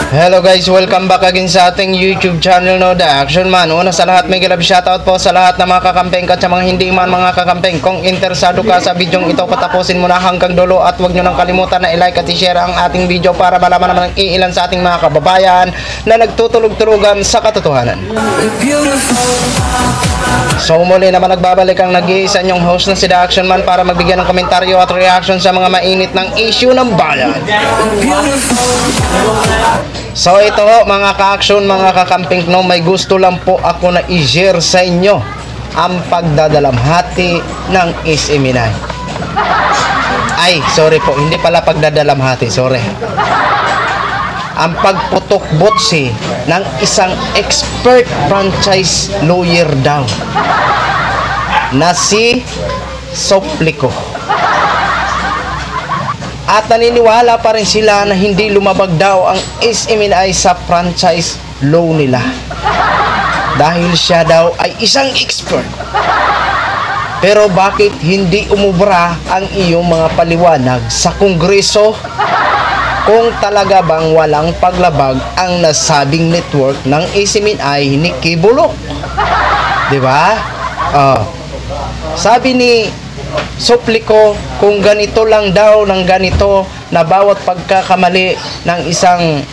Hello guys, welcome back again sa ating YouTube channel, no, The Action Man. Una sa lahat, may grab shoutout po sa lahat ng mga kakampeng at sa mga hindi man mga kakampeng. Kung interesado ka sa bidyong ito, patapusin mo na hanggang dulo at huwag nyo nang kalimutan na i-like at i-share ang ating video para malaman naman ang iilan sa ating mga kababayan na nagtutulog-tulugan sa katotohanan. So muli naman nagbabalik ang nag-iisa nyong host na si The Action Man para magbigyan ng komentaryo at reaction sa mga mainit ng issue ng bayan. So ito mga ka-action, mga kakamping, no, may gusto lang po ako na i-share sa inyo ang pagdadalamhati ng Isiminay. Ay, sorry po, hindi pala pagdadalamhati, sorry. Ang pagputok botsi ng isang expert franchise lawyer daw na si Soplico. At naniniwala pa rin sila na hindi lumabag daw ang SMNI sa franchise law nila. Dahil siya daw ay isang expert. Pero bakit hindi umubra ang iyong mga paliwanag sa Kongreso kung talaga bang walang paglabag ang nasabing network ng SMNI ni Kibuloc? Diba? Sabi ni Soplico, kung ganito lang daw ng ganito na bawat pagkakamali ng isang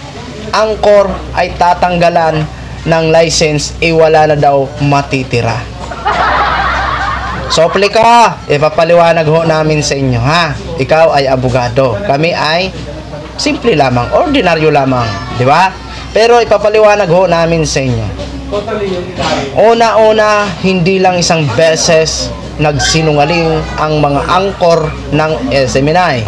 angkor ay tatanggalan ng license, wala na daw matitira. Soplico, ipapaliwanag ho namin sa inyo, ha? Ikaw ay abogado, kami ay simple lamang, ordinaryo lamang, di ba? Pero ipapaliwanag ho namin sa inyo. Una-una, hindi lang isang beses nagsinungaling ang mga angkor ng SMNI.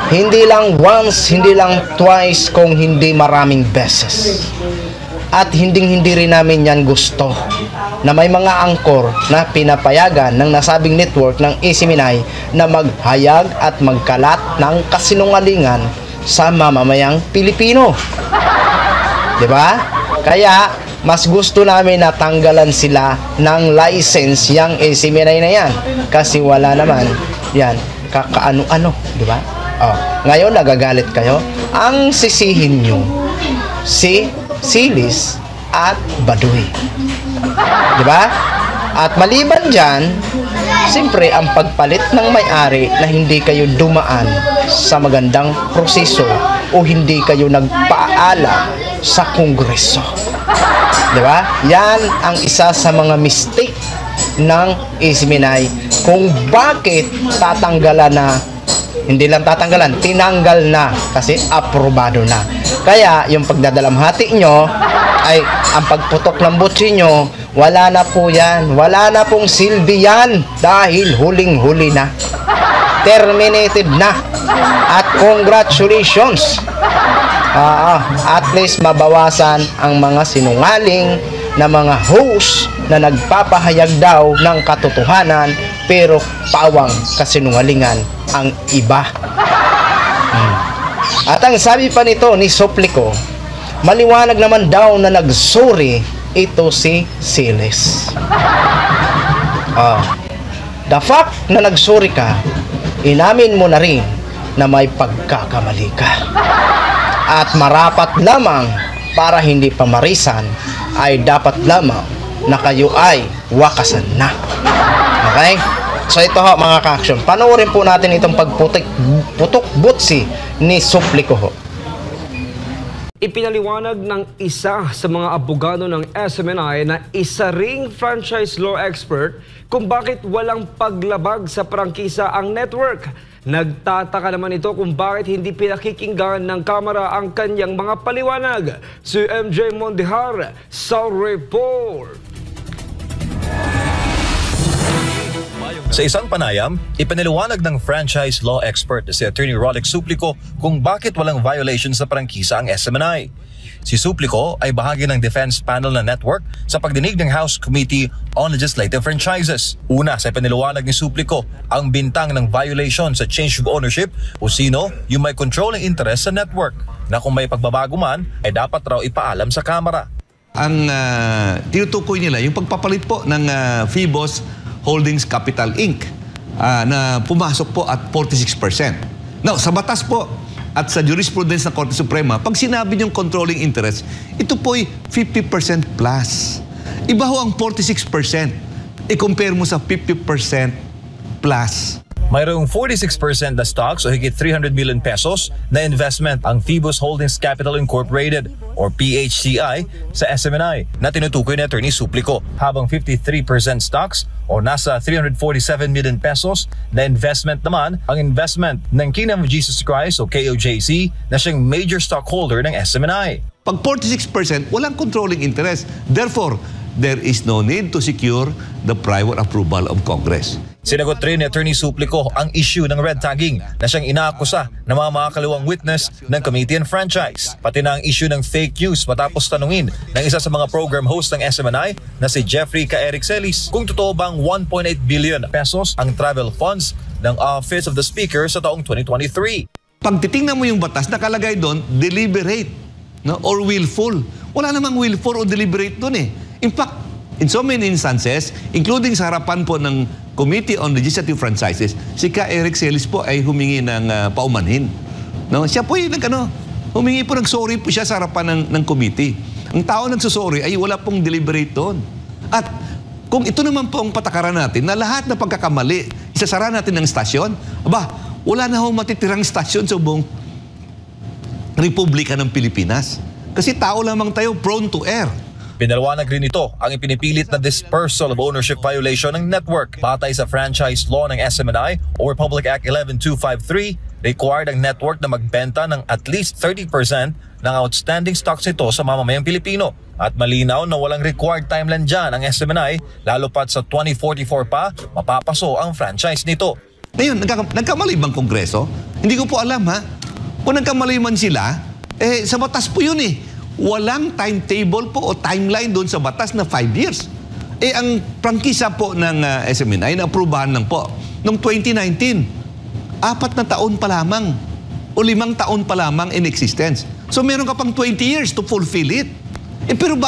Hindi lang once, hindi lang twice, kung hindi maraming beses. At hindi rin namin yan gusto na may mga angkor na pinapayagan ng nasabing network ng SMNI na maghayag at magkalat ng kasinungalingan sa mamamayang Pilipino. Diba? Kaya mas gusto namin na tanggalan sila ng license yang SMNI na yan, kasi wala naman yan kakaano-ano, di ba? Ngayon nagagalit kayo, ang sisihin nyo si Silis at Baduy, di ba? At maliban dyan, siyempre ang pagpalit ng may-ari na hindi kayo dumaan sa magandang proseso o hindi kayo nagpaalam sa Kongreso. Diba? Yan ang isa sa mga mistake ng SMNI kung bakit tatanggalan na, hindi lang tatanggalan, tinanggal na kasi aprobado na. Kaya yung pagdadalamhati nyo ay ang pagputok ng butsi nyo, wala na po yan, wala na pong silbi yan dahil huling-huli na, terminated na. At congratulations, at least mabawasan ang mga sinungaling na mga host na nagpapahayag daw ng katotohanan pero pawang kasinungalingan ang iba. At ang sabi pa nito ni Soplico, maliwanag naman daw na nagsorry ito si Siles. The fact na nagsorry ka, inamin mo na rin na may pagkakamali ka. At marapat lamang para hindi pamarisan ay dapat lamang na kayo ay wakasan na. Okay? So ito ho mga ka-action, panoorin po natin itong pagputok butsi ni Soplico ho. Ipinaliwanag ng isa sa mga abogado ng SMNI na isa ring franchise law expert kung bakit walang paglabag sa prangkisa ang network. Nagtataka naman ito kung bakit hindi pinakikinggan ng kamera ang kanyang mga paliwanag. Si MJ Mondihar sa report. Sa isang panayam, ipinaliwanag ng franchise law expert na si Attorney Rolex Soplico kung bakit walang violation sa prangkisa ang SMNI. Si Soplico ay bahagi ng defense panel na network sa pagdinig ng House Committee on Legislative Franchises. Una sa ipinaliwanag ni Soplico ang bintang ng violation sa change of ownership o sino yung may controlling interest sa network na kung may pagbabago man ay dapat raw ipaalam sa Kamara. Ang tinutukoy nila yung pagpapalit po ng Phoebos Holdings Capital Inc. Na pumasok po at 46%. Now, sa batas po, at sa jurisprudence ng Korte Suprema, pag sinabi niyong controlling interest, ito po'y 50% plus. Iba ho ang 46%. I-compare mo sa 50% plus. Mayroong 46% na stocks o higit 300 million pesos na investment ang Phoebus Holdings Capital Incorporated or PHCI sa SMNI na tinutukoy ni Attorney Suplico, habang 53% stocks o nasa 347 million pesos na investment naman ang investment ng Kingdom of Jesus Christ o KOJC na siyang major stockholder ng SMNI. Pag 46%, walang controlling interest. Therefore, there is no need to secure the prior approval of Congress. Sinagot rin ni Attorney Suplico ang issue ng red tagging na siyang inaakusa ng mga makakaliwang witness ng Committee on Franchise. Pati na ang issue ng fake news matapos tanungin ng isa sa mga program host ng SMNI na si Jeffrey K. Eric Celis kung totoo bang 1.8 billion pesos ang travel funds ng Office of the Speaker sa taong 2023. Pag titingnan mo yung batas, nakalagay doon, deliberate, no? Or willful. Wala namang willful o deliberate doon eh. In fact, in so many instances, including sa harapan po ng Committee on Legislative Franchises, si K. Eric Celis po ay humingi ng paumanhin. No? Siya po yung humingi po ng sorry po siya sa harapan ng committee. Ang tao nagsusorry ay wala pong deliberate doon. At kung ito naman po ang patakaran natin, na lahat na pagkakamali, isasara natin ng stasyon, wala na hong matitirang stasyon sa buong Republika ng Pilipinas. Kasi tao lamang tayo prone to err. Pinaliwanag rin ito ang ipinipilit na dispersal of ownership violation ng network. Batay sa franchise law ng SMNI o Republic Act 11253, required ang network na magbenta ng at least 30% ng outstanding stocks nito sa mamamayang Pilipino. At malinaw na walang required timeline dyan ang SMNI, lalo pat sa 2044 pa, mapapaso ang franchise nito. Ngayon, nagkamali bang Kongreso? Hindi ko po alam ha. Kung nagkamali man sila, sa batas po yun eh. Walang timetable po o timeline doon sa batas na 5 years. Ang prangkisa po ng SMNI na aprubahan lang po noong 2019. 4 na taon pa lamang o 5 taon pa lamang in existence. So meron ka pang 20 years to fulfill it. Pero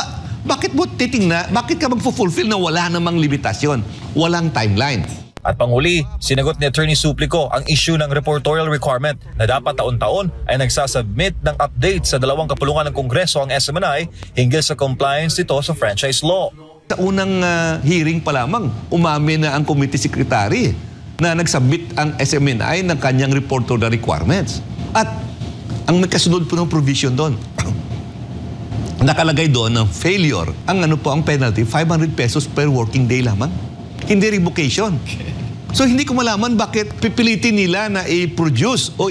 bakit mo titingnan, bakit ka magfulfill na wala namang limitasyon? Walang timeline. At panguli, sinagot ni Attorney Suplico ang issue ng reportorial requirement na dapat taon-taon ay nagsasubmit ng update sa 2 kapulungan ng Kongreso ang SMNI hinggil sa compliance nito sa franchise law. Sa unang hearing pa lamang, umamin na ang committee secretary na nagsubmit ang SMNI ng kanyang reportorial requirements. At ang nagkasunod po ng provision doon, nakalagay doon ng failure. Ang ang penalty, 500 pesos per working day lamang. Hindi revocation. So hindi ko malaman bakit pipilitin nila na i-produce o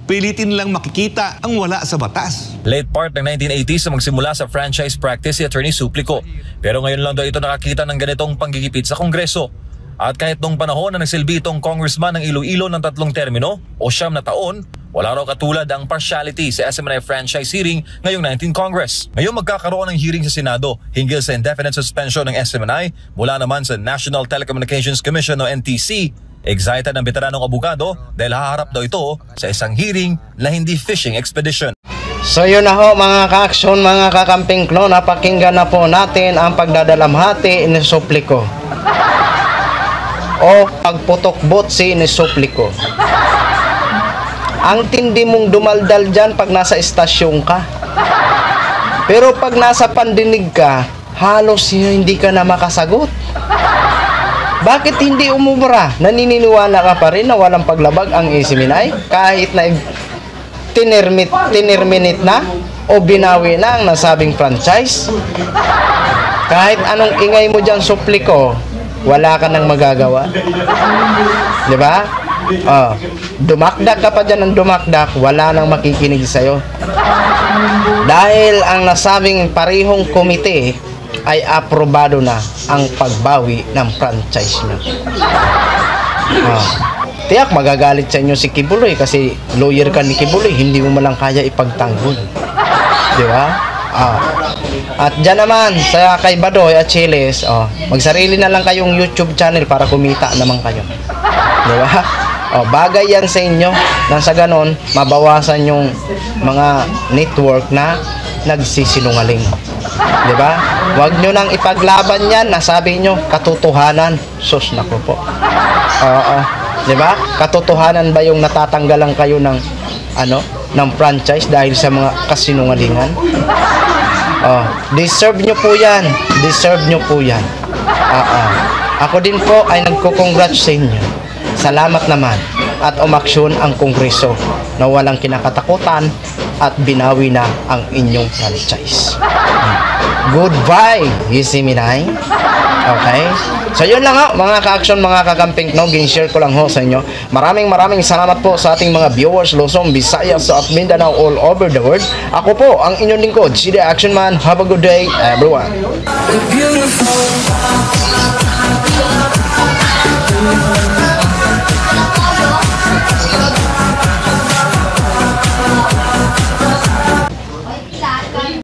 pilitin lang makikita ang wala sa batas. Late part ng 1980s na magsimula sa franchise practice si Attorney Suplico. Pero ngayon lang daw ito nakakita ng ganitong panggigipit sa Kongreso. At kahit nung panahon na nagsilbi itong congressman ng Iloilo ng 3 termino o 9 na taon, wala raw katulad ang partiality sa SMNI franchise hearing ngayong 19th Congress. Ngayon magkakaroon ng hearing sa Senado hinggil sa indefinite suspension ng SMNI mula naman sa National Telecommunications Commission o NTC. Excited ang veteranong abogado dahil haharap daw ito sa isang hearing na hindi fishing expedition. So yun na ho mga ka-aksyon, mga kakamping klo, napakinggan na po natin ang pagdadalamhati ni Suplico o pagputok botsi ni Suplico. Ang tindi mong dumaldal dyan pag nasa estasyon ka. Pero pag nasa pandinig ka, halos hindi ka na makasagot. Bakit hindi umubra? Naniniwala ka pa rin na walang paglabag ang SMNI? Kahit na tinirminate na o binawi na ang nasabing franchise? Kahit anong ingay mo dyan, Suplico, wala ka nang magagawa. Diba? Dumakdak ka pa dyan ng dumakdak, wala nang makikinig sa'yo. Dahil ang nasabing parihong komite ay aprobado na ang pagbawi ng franchise niya. Tiyak magagalit sa inyo si Kibuloy kasi lawyer ka ni Kibuloy, hindi mo malang kaya ipagtanggol. Di ba? At dyan naman sa kay Badoy at Chiles, magsarili na lang kayong YouTube channel para kumita naman kayo. Di ba? Bagay yan sa inyo nang sa ganon mabawasan yung mga network na nagsisinungaling. Di ba? Huwag nyo nang ipaglaban yan, nasabi nyo katotohanan. Sus, naku po. Di ba? Katotohanan ba yung natatanggalan kayo ng ng franchise dahil sa mga kasinungalingan. Deserve nyo po yan. Deserve nyo po yan. Ako din po ay nagko-congrats sa inyo. Salamat naman. At umaksyon ang Kongreso na walang kinakatakutan at binawi na ang inyong franchise. Goodbye, Isiminay. Okay? So yun lang ho, mga ka-action, mga kagamping, gin-share ko lang ho sa inyo. Maraming salamat po sa ating mga viewers, Luzon, Visayas, at Mindanao, all over the world. Ako po, ang inyong lingkod, si The Action Man. Have a good day, everyone. Beautiful.